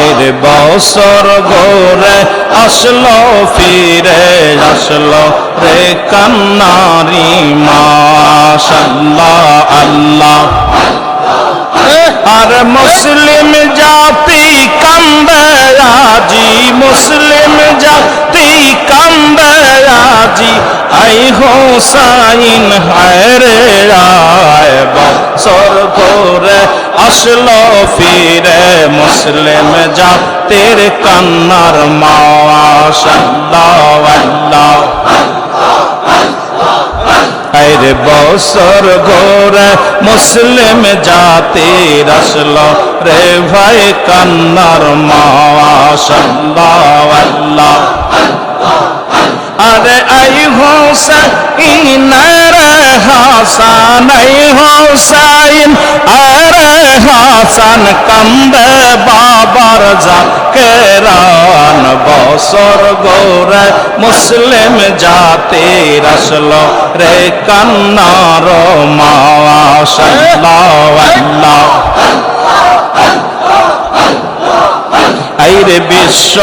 এর বছর ঘুরে আসলো ফিরে আসলো রে কান্নারি মাশাআল্লাহ আল্লাহ। আর মুসলিম জাতি কান্দে আজি, মুসলিম জাতি কান্দে আজি, আই হোসাইন হায় রে আয়। বছর ঘুরে আসলো ফিরে মুসলিম জাতির কান্নার মাশাআল্লাহ আল্লাহ। আরে বছর ঘোরে মুসলিম জাতির আসলো রে ভাই কান্নার মাশাআল্লাহ আল্লাহ। আরে আই হোসাইন রে হাসান, আই হোসাইন আরে হাসান, কান্দে বাবার জাকেরান। বছর ঘোরে মুসলিম জাতির আসলো রে কান্নার মাশাআল্লাহ আল্লাহ। আইরে বিশ্ব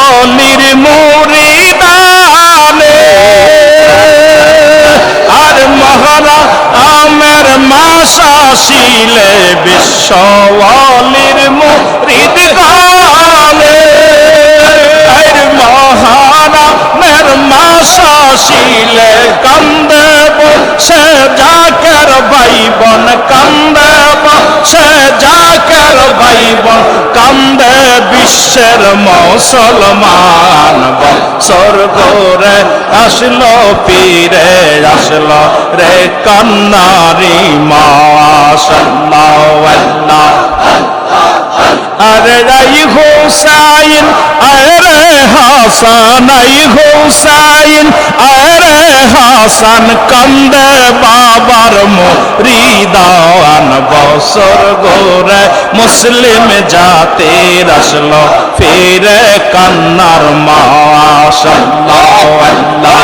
অলির মুরিদানে আর মহারা আমের মাসা শিলে, বিশ্ব অলির মুরিদানে আর মহারা আমের মাসা শিলে, কান্দে সে জাকের ভাই বোন, কান্দে সে জাকের ভাই বোন, কান্দে বিশ্বের মুসলমান। বছর ঘুরে আসলো ফিরে আসলো রে কান্নারি মাশাআল্লাহ আল্লাহ। আরে আই হোসাইন আরে হাসান, আই হোসাইন আরে হাসান, কান্দে বাবার মুরিদান। বছর ঘুরে মুসলিম জাতির আসলো ফিরে কান্নার মাশাআল্লাহ আল্লাহ।